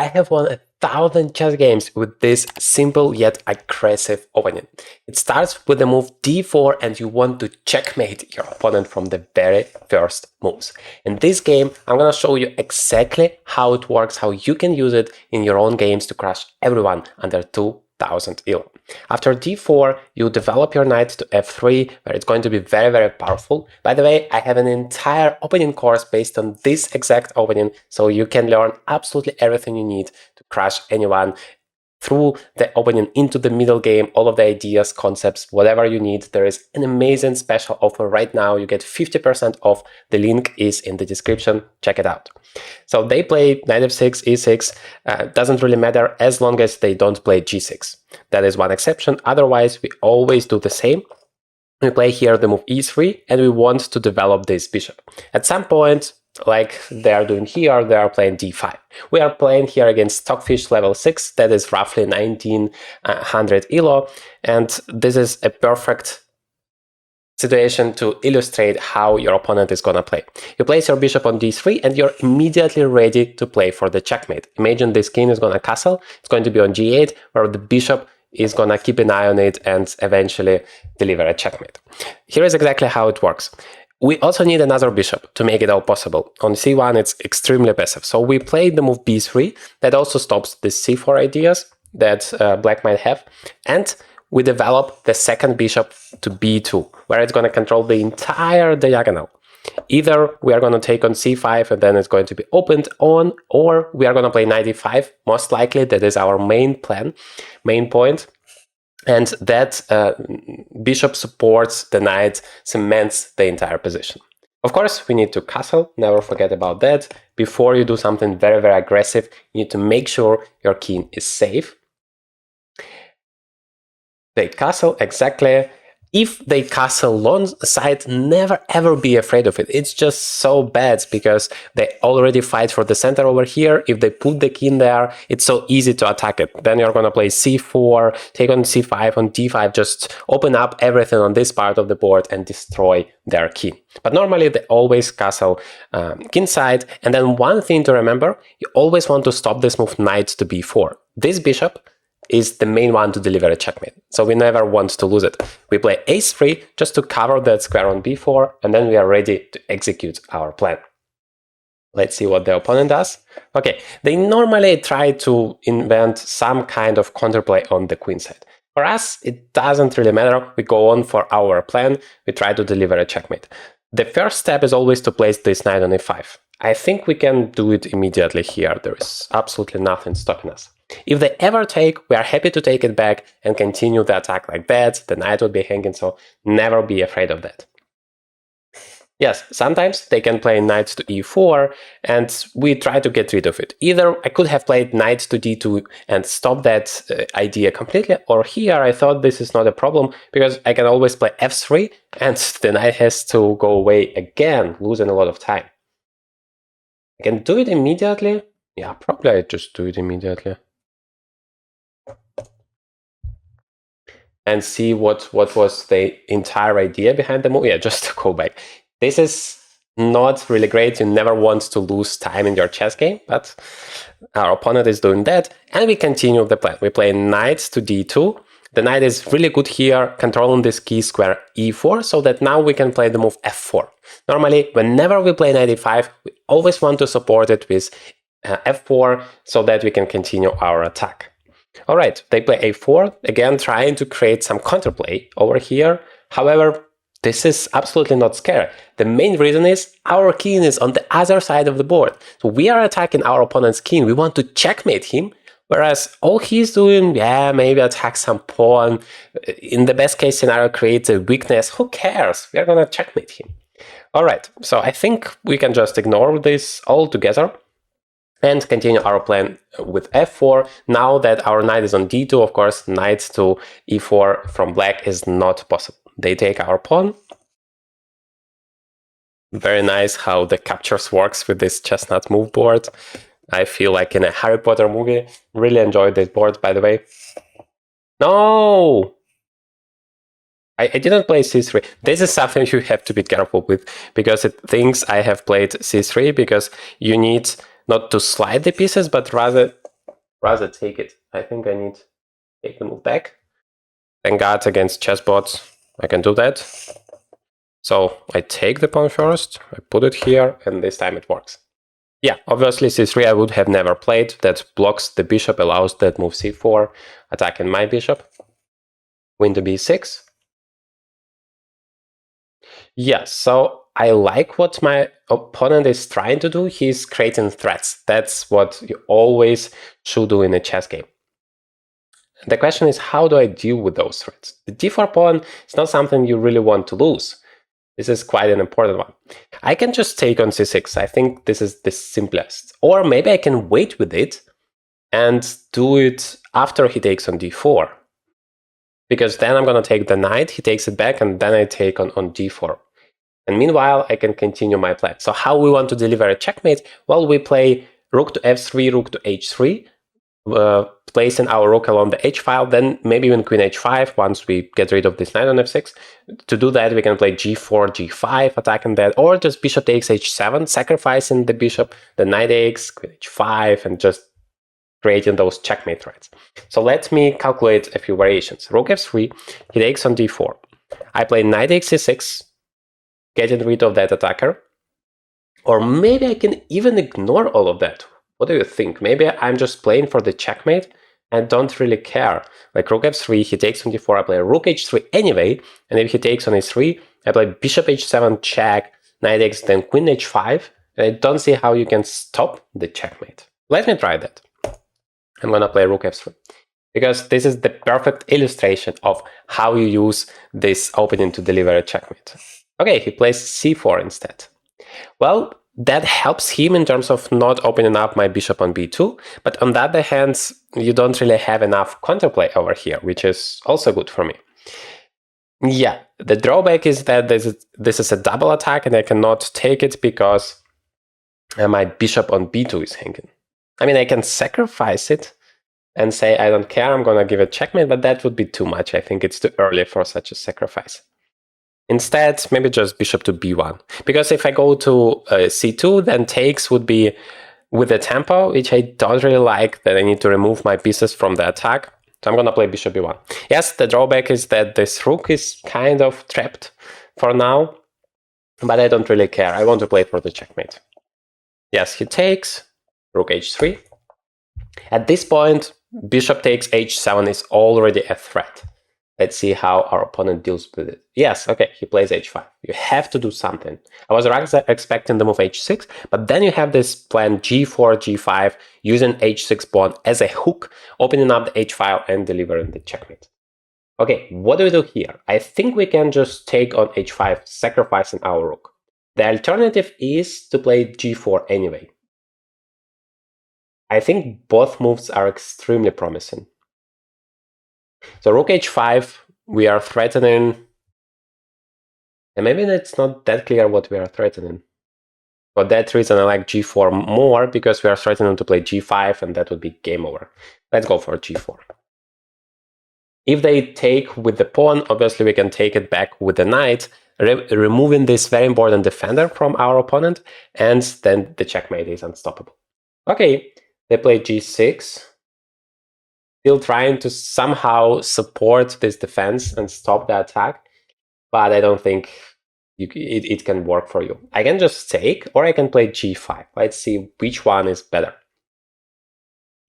I have won 1,000 chess games with this simple yet aggressive opening. It starts with the move d4 and you want to checkmate your opponent from the very first moves. In this game, I'm gonna show you exactly how it works, how you can use it in your own games to crush everyone under 2,000 elo. After d4, you develop your knight to f3, where it's going to be very, very powerful. By the way, I have an entire opening course based on this exact opening, so you can learn absolutely everything you need to crush anyone through the opening into the middle game, all of the ideas, concepts, whatever you need. There is an amazing special offer right now. You get 50% off. The link is in the description. Check it out. So they play knight f6, e6. Doesn't really matter as long as they don't play g6. That is one exception. Otherwise, we always do the same. We play here the move e3, and we want to develop this bishop. At some point, like they are doing here, they are playing d5. We are playing here against Stockfish level 6, that is roughly 1900 elo, and this is a perfect situation to illustrate how your opponent is gonna play. You place your bishop on d3 and you're immediately ready to play for the checkmate. Imagine this king is gonna castle, it's going to be on g8, where the bishop is gonna keep an eye on it and eventually deliver a checkmate. Here is exactly how it works. We also need another bishop to make it all possible. On c1, it's extremely passive. So we played the move b3. That also stops the c4 ideas that black might have. And we develop the second bishop to b2, where it's going to control the entire diagonal. Either we are going to take on c5 and then it's going to be opened on, or we are going to play knight e5. Most likely, that is our main plan, main point. And that bishop supports the knight, cements the entire position. Of course, we need to castle, never forget about that. Before you do something very, very aggressive, you need to make sure your king is safe. They castle, exactly. If they castle long side, never ever be afraid of it. It's just so bad because they already fight for the center over here. If they put the king there, it's so easy to attack it. Then you're gonna play c4, take on c5, on d5, just open up everything on this part of the board and destroy their king. But normally they always castle king side. And then one thing to remember, you always want to stop this move knight to b4. This bishop is the main one to deliver a checkmate. So we never want to lose it. We play ace3 just to cover that square on b4, and then we are ready to execute our plan. Let's see what the opponent does. Okay, they normally try to invent some kind of counterplay on the queen side. For us, it doesn't really matter. We go on for our plan. We try to deliver a checkmate. The first step is always to place this knight on e5. I think we can do it immediately here. There is absolutely nothing stopping us. If they ever take, we are happy to take it back and continue the attack like that. The knight would be hanging, so never be afraid of that. Yes, sometimes they can play knight to e4, and we try to get rid of it. Either I could have played knight to d2 and stop that idea completely, or here I thought this is not a problem because I can always play f3 and the knight has to go away again, losing a lot of time. I can do it immediately. Yeah, probably I just do it immediately. And see what was the entire idea behind the move. Yeah, just to go back. This is not really great. You never want to lose time in your chess game, but our opponent is doing that. And we continue the plan. We play knight to d2. The knight is really good here, controlling this key square e4, so that now we can play the move f4. Normally, whenever we play knight e5, we always want to support it with f4, so that we can continue our attack. All right, they play a4, again trying to create some counterplay over here. However, this is absolutely not scary. The main reason is our king is on the other side of the board. So we are attacking our opponent's king. We want to checkmate him, whereas all he's doing, yeah, maybe attack some pawn. In the best case scenario, creates a weakness. Who cares? We are going to checkmate him. All right, so I think we can just ignore this altogether and continue our plan with f4. Now that our knight is on d2, of course, knight to e4 from black is not possible. They take our pawn. Very nice how the captures works with this chestnut move board. I feel like in a Harry Potter movie. Really enjoyed this board, by the way. No! I didn't play c3. This is something you have to be careful with, because it thinks I have played c3, because you need not to slide the pieces, but rather rather take it. I think I need to take the move back. Thank God against chessbots I can do that. So I take the pawn first, I put it here, and this time it works. Yeah, obviously c3 I would have never played. That blocks the bishop, allows that move c4, attacking my bishop. Queen to b6. Yeah, so I like what my opponent is trying to do. He's creating threats. That's what you always should do in a chess game. The question is, how do I deal with those threats? The d4 pawn is not something you really want to lose. This is quite an important one. I can just take on c6. I think this is the simplest. Or maybe I can wait with it and do it after he takes on d4. Because then I'm going to take the knight, he takes it back, and then I take on d4. And meanwhile, I can continue my plan. So how we want to deliver a checkmate? Well, we play rook to f3, rook to h3, placing our rook along the h-file, then maybe even queen h5 once we get rid of this knight on f6. To do that, we can play g4, g5, attacking that, or just bishop takes h7, sacrificing the bishop, the knight takes, queen h5, and just creating those checkmate threats. So let me calculate a few variations. Rook f3, he takes on d4. I play knight takes c6, getting rid of that attacker. Or maybe I can even ignore all of that. What do you think? Maybe I'm just playing for the checkmate and don't really care. Like rook f3, he takes on d4, I play rook h3 anyway, and if he takes on h3, I play bishop h7, check, knight x, then queen h5, and I don't see how you can stop the checkmate. Let me try that. I'm gonna play rook f3, because this is the perfect illustration of how you use this opening to deliver a checkmate. Okay, he plays c4 instead. Well, that helps him in terms of not opening up my bishop on b2, but on the other hand, you don't really have enough counterplay over here, which is also good for me. Yeah, the drawback is that this is a double attack and I cannot take it because my bishop on b2 is hanging. I mean, I can sacrifice it and say, I don't care, I'm gonna give it checkmate, but that would be too much. I think it's too early for such a sacrifice. Instead, maybe just bishop to b1. Because if I go to c2, then takes would be with the tempo, which I don't really like, that I need to remove my pieces from the attack. So I'm going to play bishop b1. Yes, the drawback is that this rook is kind of trapped for now, but I don't really care. I want to play for the checkmate. Yes, he takes, rook h3. At this point, bishop takes h7 is already a threat. Let's see how our opponent deals with it. Yes, okay, he plays h5. You have to do something. I was expecting the move h6, but then you have this plan g4, g5, using h6 pawn as a hook, opening up the h-file and delivering the checkmate. Okay, what do we do here? I think we can just take on h5, sacrificing our rook. The alternative is to play g4 anyway. I think both moves are extremely promising. So rook h5, we are threatening, and maybe it's not that clear what we are threatening. For that reason, I like g4 more, because we are threatening to play g5, and that would be game over. Let's go for g4. If they take with the pawn, obviously we can take it back with the knight, removing this very important defender from our opponent, and then the checkmate is unstoppable. Okay, they play g6. Still trying to somehow support this defense and stop the attack, but I don't think it can work for you. I can just take, or I can play g5. Let's see which one is better.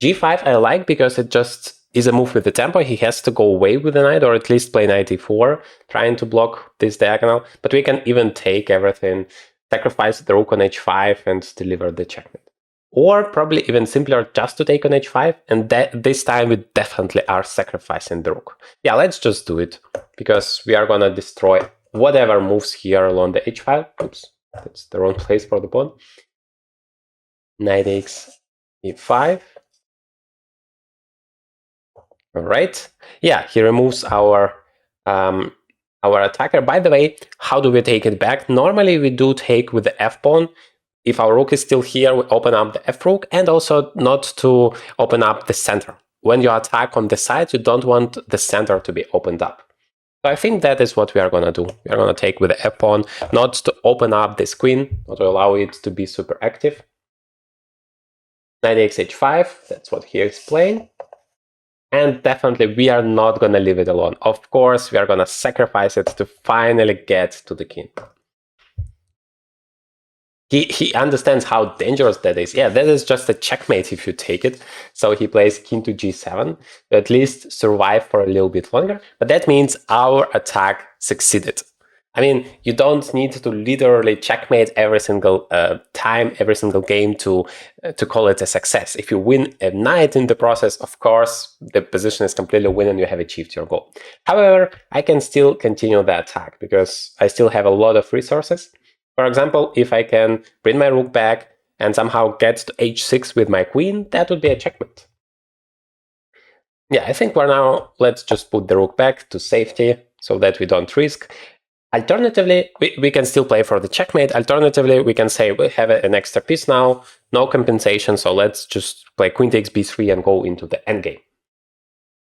g5 I like because it just is a move with the tempo. He has to go away with the knight, or at least play knight e4, trying to block this diagonal. But we can even take everything, sacrifice the rook on h5, and deliver the checkmate. Or probably even simpler, just to take on h5, and this time we definitely are sacrificing the rook. Yeah, let's just do it, because we are gonna destroy whatever moves here along the h-file. Oops, that's the wrong place for the pawn. Knight takes e5. All right. Yeah, he removes our attacker. By the way, how do we take it back? Normally we do take with the f-pawn. If our rook is still here, we open up the f-rook, and also not to open up the center. When you attack on the side, you don't want the center to be opened up. So I think that is what we are going to do. We are going to take with the f-pawn, not to open up this queen, not to allow it to be super active. Knight takes h5, that's what he explained. And definitely we are not going to leave it alone. Of course, we are going to sacrifice it to finally get to the king. He understands how dangerous that is. Yeah, that is just a checkmate if you take it. So he plays king to g7 to at least survive for a little bit longer. But that means our attack succeeded. I mean, you don't need to literally checkmate every single time, every single game to call it a success. If you win a knight in the process, of course, the position is completely win and you have achieved your goal. However, I can still continue the attack because I still have a lot of resources. For example, if I can bring my rook back and somehow get to h6 with my queen, that would be a checkmate. Yeah, I think for now, let's just put the rook back to safety so that we don't risk. Alternatively, we can still play for the checkmate. Alternatively, we can say we have an extra piece now, no compensation, so let's just play queen takes b3 and go into the endgame.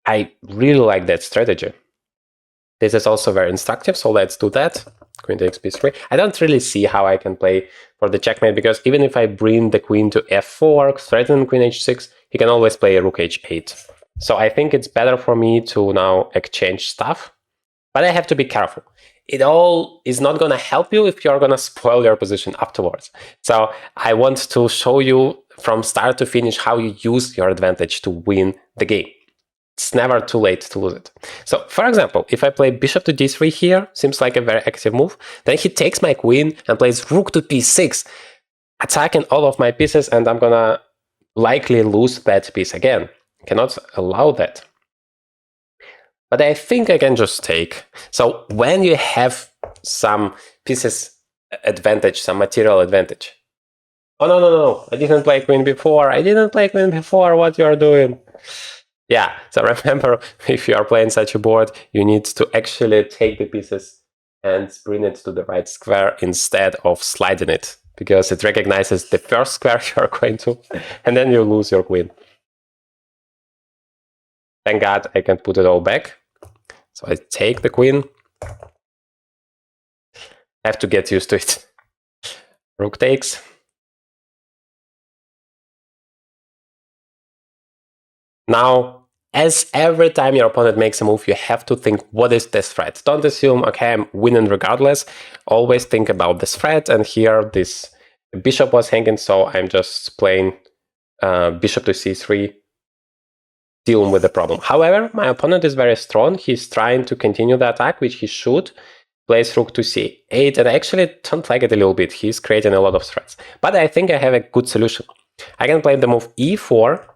I really like that strategy. This is also very instructive, so let's do that. Queen takes b3. I don't really see how I can play for the checkmate, because even if I bring the queen to f4, threaten queen h6, he can always play rook h8. So I think it's better for me to now exchange stuff, but I have to be careful. It all is not going to help you if you're going to spoil your position afterwards. So I want to show you from start to finish how you use your advantage to win the game. It's never too late to lose it. So, for example, if I play bishop to d3 here, seems like a very active move, then he takes my queen and plays rook to d6, attacking all of my pieces, and I'm going to likely lose that piece again. Cannot allow that. But I think I can just take. So when you have some pieces advantage, some material advantage. Oh, no. I didn't play queen before. What you are doing? Yeah, so remember, if you are playing such a board, you need to actually take the pieces and bring it to the right square instead of sliding it, because it recognizes the first square you're going to, and then you lose your queen. Thank God I can put it all back. So I take the queen. I have to get used to it. Rook takes. Now, as every time your opponent makes a move, you have to think, what is this threat? Don't assume, okay, I'm winning regardless. Always think about this threat. And here, this bishop was hanging, so I'm just playing bishop to c3, dealing with the problem. However, my opponent is very strong. He's trying to continue the attack, which he should. Plays rook to c8, and I actually don't like it a little bit. He's creating a lot of threats. But I think I have a good solution. I can play the move e4,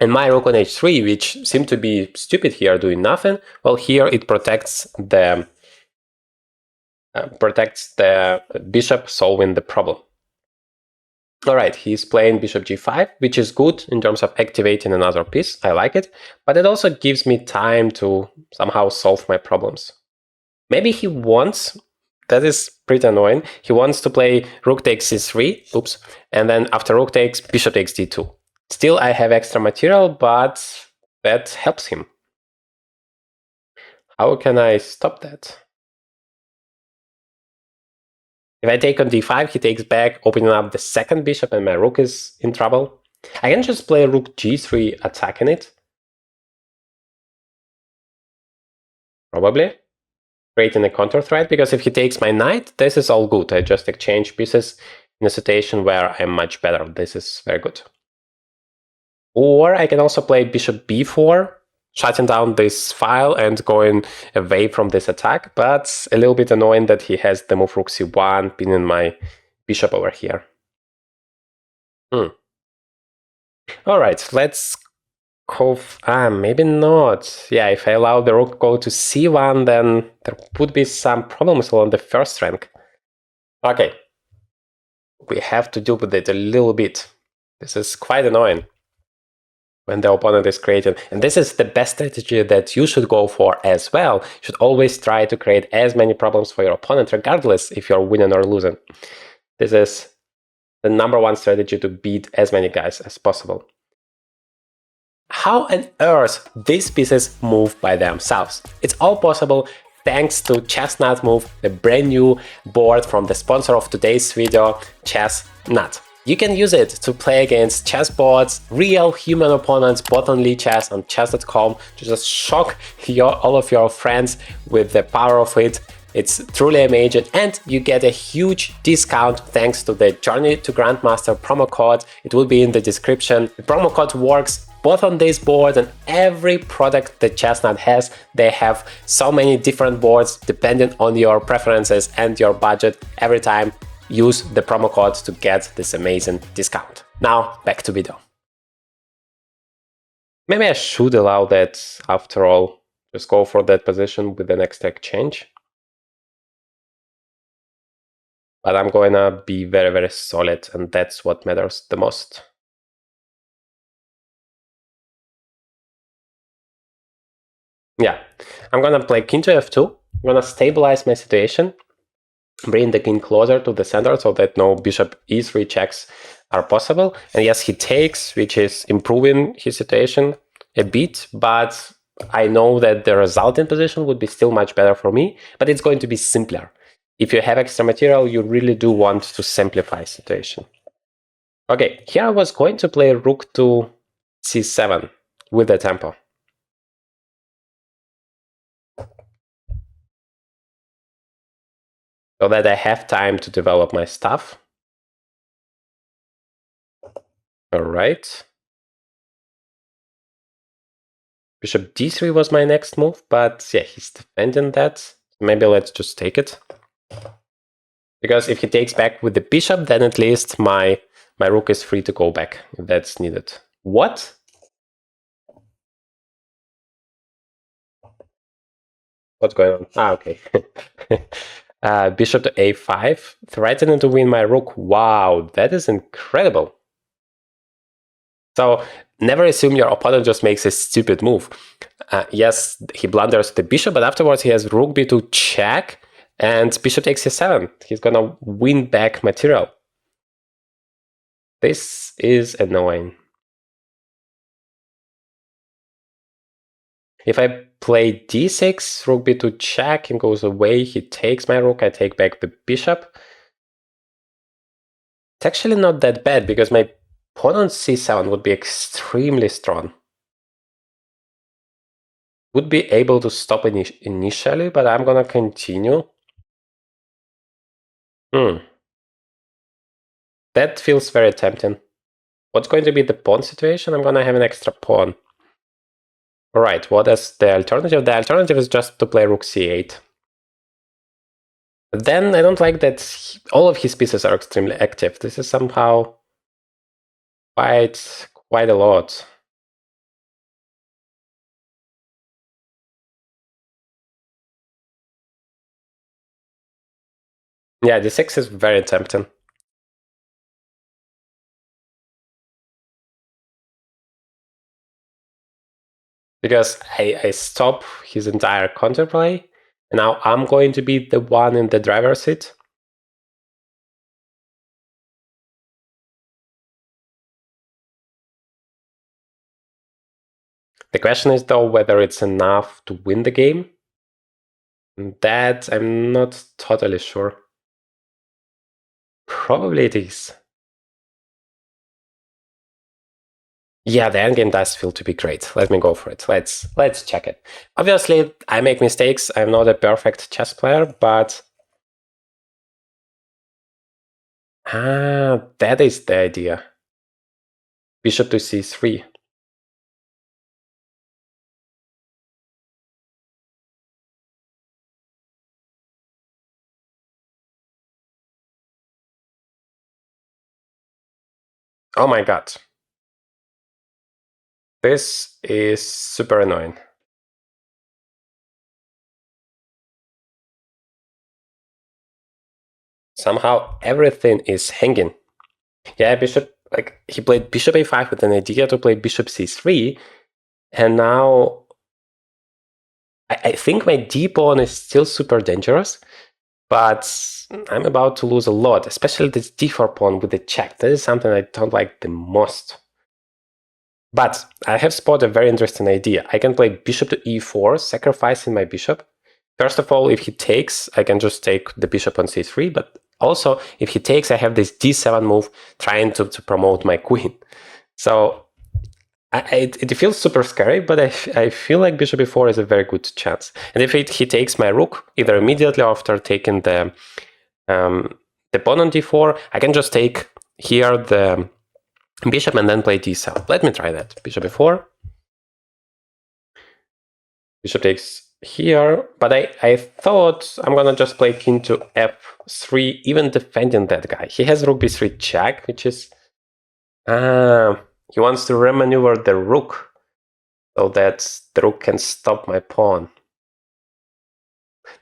and my rook on h3, which seemed to be stupid here, doing nothing. Well, here it protects the bishop, solving the problem. All right, he's playing bishop g5, which is good in terms of activating another piece. I like it, but it also gives me time to somehow solve my problems. Maybe he wants, that is pretty annoying, he wants to play rook takes c3, oops, and then after rook takes, bishop takes d2. Still, I have extra material, but that helps him. How can I stop that? If I take on d5, he takes back, opening up the second bishop, and my rook is in trouble. I can just play rook g3, attacking it. Probably. Creating a counter threat, because if he takes my knight, this is all good. I just exchange pieces in a situation where I'm much better. This is very good. Or I can also play bishop b4, shutting down this file and going away from this attack, but a little bit annoying that he has the move rook c1, pinning my bishop over here. All right, let's go. Maybe not. Yeah, if I allow the rook go to c1, then there would be some problems along the first rank. Okay, we have to deal with it a little bit. This is quite annoying when the opponent is creating. And this is the best strategy that you should go for as well. You should always try to create as many problems for your opponent, regardless if you're winning or losing. This is the #1 strategy to beat as many guys as possible. How on earth these pieces move by themselves? It's all possible thanks to Chestnut Move, the brand new board from the sponsor of today's video, Chestnut. You can use it to play against chessboards, real human opponents, both on Chess and chess.com, to just shock all of your friends with the power of it. It's truly amazing, and you get a huge discount thanks to the Journey to Grandmaster promo code. It will be in the description. The promo code works both on this board and every product that Chestnut has. They have so many different boards depending on your preferences and your budget. Every time, use the promo code to get this amazing discount. Now, back to video. Maybe I should allow that after all. Just go for that position with the next exchange. But I'm going to be very, very solid, and that's what matters the most. Yeah, I'm going to play king to f2. I'm going to stabilize my situation, bring the king closer to the center so that no bishop e3 checks are possible. And yes, he takes, which is improving his situation a bit, but I know that the resulting position would be still much better for me, but it's going to be simpler. If you have extra material, you really do want to simplify the situation. Okay, here I was going to play rook to c7 with the tempo. So that I have time to develop my stuff. All right. Bishop d3 was my next move, but yeah, he's defending that. Maybe let's just take it. Because if he takes back with the bishop, then at least my rook is free to go back if that's needed. What? What's going on? Ah, okay. Bishop to a5, threatening to win my rook. Wow, that is incredible. So never assume your opponent just makes a stupid move. Yes, he blunders the bishop, but afterwards he has rook b2 check, and bishop takes c7. He's gonna win back material. This is annoying. If I play d6, rook b2 check, and goes away, he takes my rook, I take back the bishop. It's actually not that bad, because my opponent's c7 would be extremely strong. Would be able to stop initially, but I'm gonna continue. That feels very tempting. What's going to be the pawn situation? I'm gonna have an extra pawn. Alright, what is the alternative? The alternative is just to play rook c8. But then I don't like that all of his pieces are extremely active. This is somehow quite a lot. Yeah, d6 is very tempting. Because I stop his entire counterplay, and now I'm going to be the one in the driver's seat. The question is, though, whether it's enough to win the game. That I'm not totally sure. Probably it is. Yeah, the endgame does feel to be great. Let me go for it. Let's check it. Obviously, I make mistakes. I'm not a perfect chess player, but that is the idea. Bishop to c3. Oh my god. This is super annoying. Somehow everything is hanging. Yeah, bishop, like he played bishop a5 with an idea to play bishop c3, and now I think my d pawn is still super dangerous, but I'm about to lose a lot, especially this d4 pawn with the check. That is something I don't like the most. But I have spotted a very interesting idea. I can play bishop to e4, sacrificing my bishop. First of all, if he takes, I can just take the bishop on c3, but Also, if he takes, I have this d7 move trying to promote my queen. So it feels super scary, but I feel like bishop e4 is a very good chance. And if he takes my rook, either immediately after taking the pawn on d4, I can just take here the bishop and then play d7. Let me try that. Bishop e4. Bishop takes here, but I thought I'm gonna just play king to f3, even defending that guy. He has rook b3 check, which is he wants to remaneuver the rook so that the rook can stop my pawn.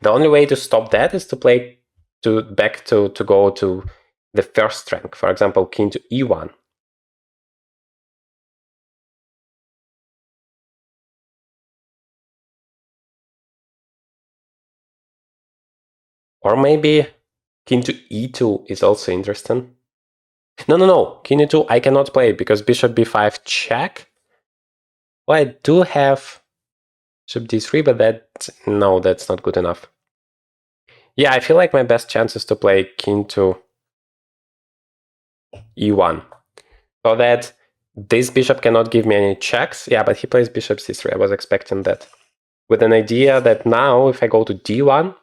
The only way to stop that is to play back to go to the first rank, for example, king to e1. Or maybe king to e2 is also interesting. No. King e2 I cannot play because bishop b5 check. Well, I do have bishop d3, but that's not good enough. Yeah, I feel like my best chance is to play king to e1. So that this bishop cannot give me any checks. Yeah, but he plays bishop c3. I was expecting that. With an idea that now if I go to d1,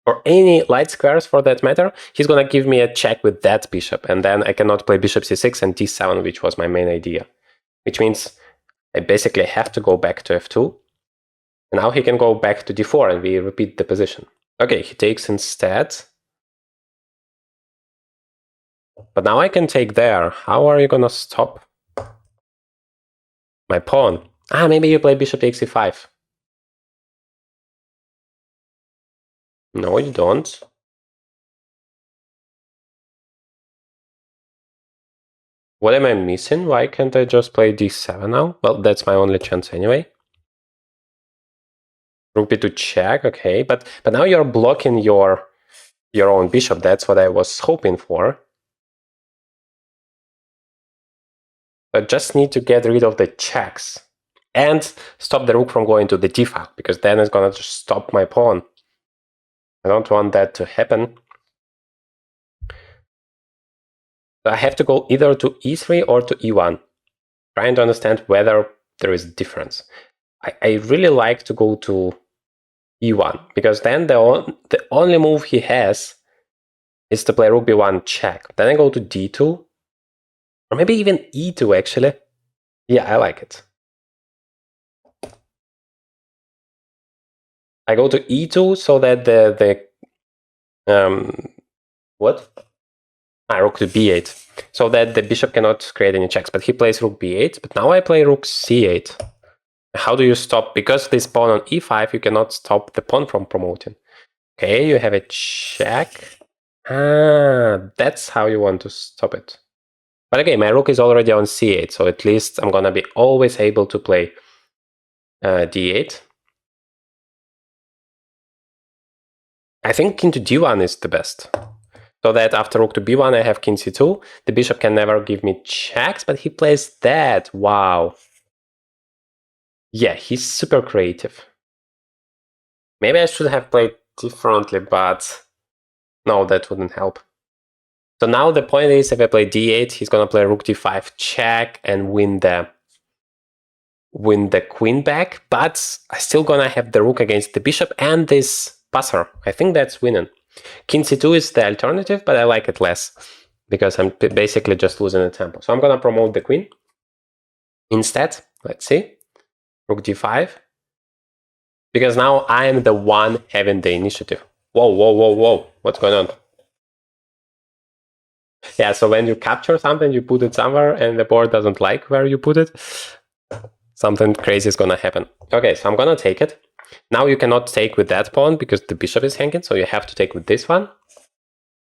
or any light squares for that matter, he's gonna give me a check with that bishop, and then I cannot play bishop c6 and d7, which was my main idea. Which means I basically have to go back to f2. And now he can go back to d4 and we repeat the position. Okay, he takes instead. But now I can take there. How are you gonna stop my pawn? Maybe you play bishop takes e5. No, you don't. What am I missing? Why can't I just play d7 now? Well, that's my only chance anyway. Rook b2 check, okay, but now you're blocking your own bishop. That's what I was hoping for. I just need to get rid of the checks and stop the rook from going to the d file, because then it's gonna just stop my pawn. I don't want that to happen. So I have to go either to e3 or to e1, trying to understand whether there is a difference. I really like to go to e1, because then the only move he has is to play rook b1 check. Then I go to d2, or maybe even e2 actually. Yeah, I like it. I go to e2 so that rook to b8, so that the bishop cannot create any checks. But he plays rook b8, but now I play rook c8. How do you stop? Because this pawn on e5, you cannot stop the pawn from promoting. Okay, you have a check. That's how you want to stop it. But okay, my rook is already on c8, so at least I'm gonna be always able to play d8. I think king to d1 is the best. So that after rook to b1, I have king c2. The bishop can never give me checks, but he plays that. Wow. Yeah, he's super creative. Maybe I should have played differently, but no, that wouldn't help. So now the point is, if I play d8, he's gonna play rook d5 check and win the queen back, but I'm still gonna have the rook against the bishop and this passer. I think that's winning. King c2 is the alternative, but I like it less because I'm basically just losing a tempo. So I'm gonna promote the queen instead. Let's see, rook d5, because now I'm the one having the initiative. Whoa, what's going on? Yeah, so when you capture something, you put it somewhere and the board doesn't like where you put it. Something crazy is gonna happen. Okay, so I'm gonna take it. Now you cannot take with that pawn because the bishop is hanging, so you have to take with this one,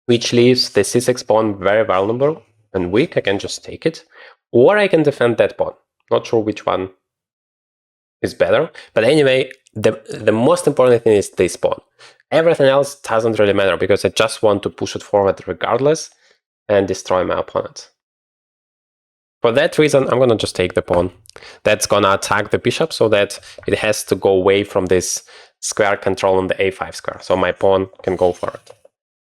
which leaves the c6 pawn very vulnerable and weak. I can just take it, or I can defend that pawn. Not sure which one is better, but anyway, the most important thing is this pawn. Everything else doesn't really matter because I just want to push it forward regardless and destroy my opponent. For that reason, I'm gonna just take the pawn. That's gonna attack the bishop so that it has to go away from this square control on the a5 square, so my pawn can go for it.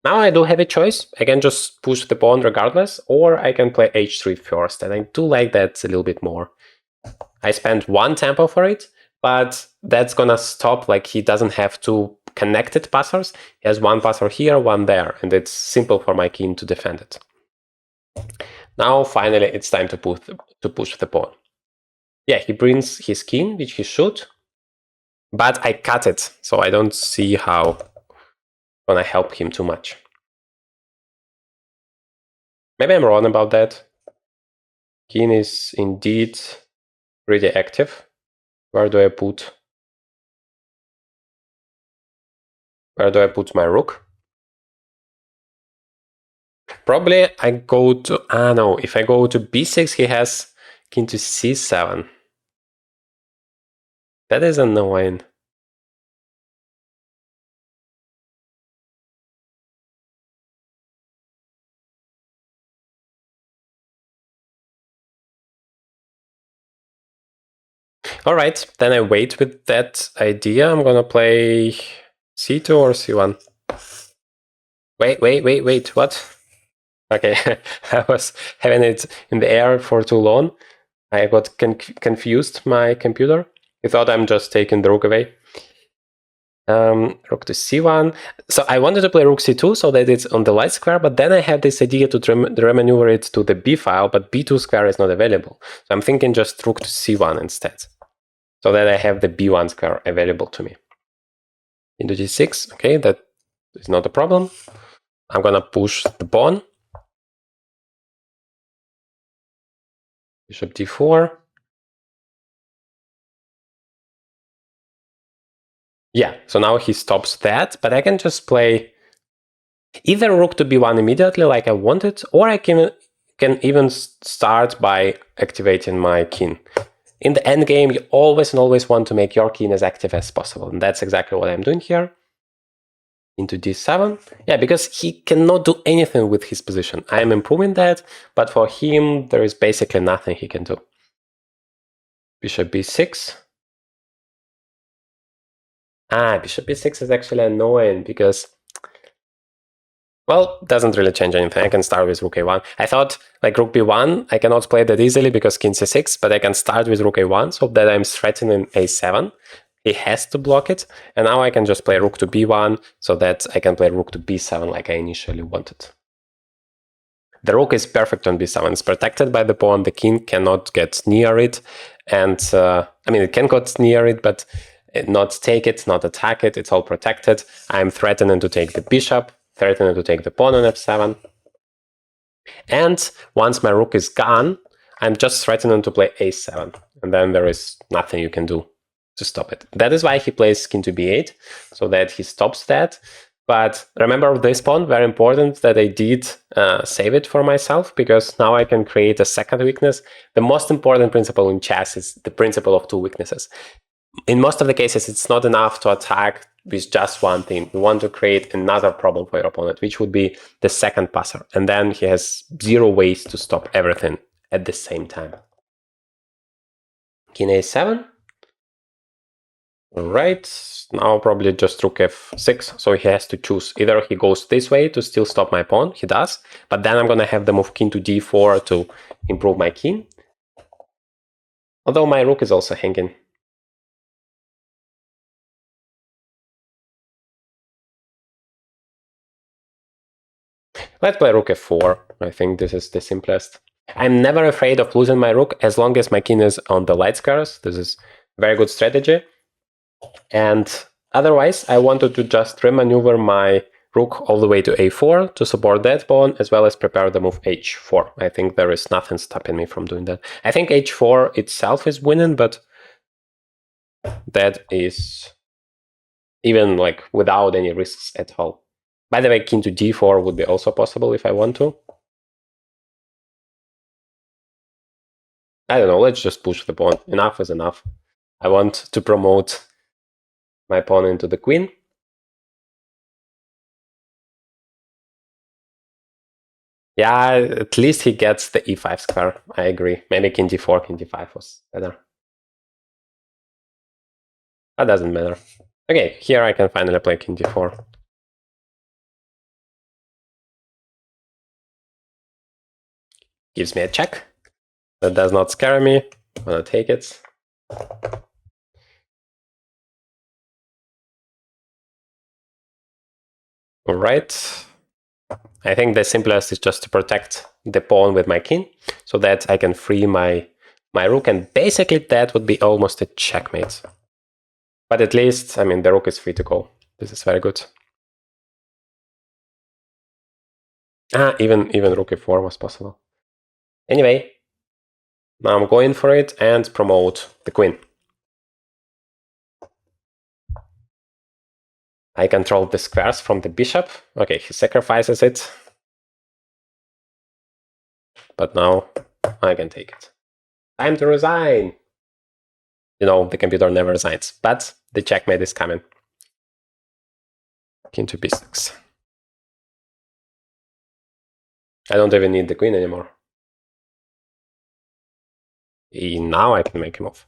Now I do have a choice. I can just push the pawn regardless, or I can play h3 first, and I do like that a little bit more. I spent one tempo for it, but that's gonna stop, like he doesn't have two connected passers. He has one passer here, one there, and it's simple for my king to defend it. Now finally it's time to push the pawn. Yeah, he brings his king, which he should, but I cut it, so I don't see how I'm gonna help him too much. Maybe I'm wrong about that. King is indeed pretty active. Where do I put my rook? Probably I go to, no, if I go to b6, he has king to c7. That is annoying. All right, then I wait with that idea. I'm gonna play c2 or c1. Wait, what? Okay, I was having it in the air for too long. I got confused, my computer. I thought I'm just taking the rook away. Rook to c1. So I wanted to play rook c2 so that it's on the light square, but then I had this idea to remaneuver it to the b file, but b2 square is not available. So I'm thinking just rook to c1 instead, so that I have the b1 square available to me. Into g6, okay, that is not a problem. I'm gonna push the pawn. Bishop d4. Yeah, so now he stops that, but I can just play either rook to b1 immediately like I wanted, or I can even start by activating my king. In the endgame, you always want to make your king as active as possible, and that's exactly what I'm doing here. Into d7. Yeah, because he cannot do anything with his position. I am improving that, but for him, there is basically nothing he can do. Bishop b6. Bishop b6 is actually annoying because, well, it doesn't really change anything. I can start with rook a1. I thought, like, rook b1, I cannot play that easily because king c6, but I can start with rook a1, so that I'm threatening a7. He has to block it, and now I can just play rook to b1, so that I can play rook to b7 like I initially wanted. The rook is perfect on b7. It's protected by the pawn. The king cannot get near it, and I mean, it can get near it, but not take it, not attack it. It's all protected. I'm threatening to take the bishop, threatening to take the pawn on f7. And once my rook is gone, I'm just threatening to play a7, and then there is nothing you can do to stop it. That is why he plays king to b8, so that he stops that. But remember this pawn, very important that I did save it for myself, because now I can create a second weakness. The most important principle in chess is the principle of two weaknesses. In most of the cases, it's not enough to attack with just one thing. You want to create another problem for your opponent, which would be the second passer. And then he has 0 ways to stop everything at the same time. King a7. All right, now probably just rook f6, so he has to choose. Either he goes this way to still stop my pawn, he does, but then I'm gonna have the move king to d4 to improve my king. Although my rook is also hanging. Let's play rook f4. I think this is the simplest. I'm never afraid of losing my rook as long as my king is on the light squares. This is a very good strategy. And otherwise, I wanted to just remaneuver my rook all the way to a4 to support that pawn, as well as prepare the move h4. I think there is nothing stopping me from doing that. I think h4 itself is winning, but that is even like without any risks at all. By the way, king to d4 would be also possible if I want to. I don't know, let's just push the pawn. Enough is enough. I want to promote my pawn into the queen. Yeah, at least he gets the e5 square. I agree. Maybe king d4, king d5 was better. That doesn't matter. Okay, here I can finally play king d4. gives me a check. That does not scare me. I'm gonna take it. All right. I think the simplest is just to protect the pawn with my king, so that I can free my rook, and basically that would be almost a checkmate. But at least, I mean, the rook is free to go. This is very good. Even rook e4 was possible. Anyway, now I'm going for it and promote the queen. I control the squares from the bishop. Okay, he sacrifices it. But now I can take it. Time to resign! You know, the computer never resigns, but the checkmate is coming. King to b6. I don't even need the queen anymore. Now I can make a move.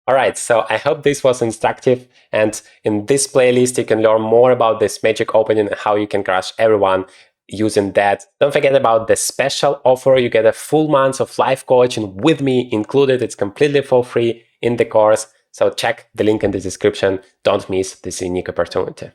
Alright, so I hope this was instructive, and in this playlist you can learn more about this magic opening and how you can crush everyone using that. Don't forget about the special offer. You get a full month of live coaching with me included. It's completely for free in the course. So check the link in the description. Don't miss this unique opportunity.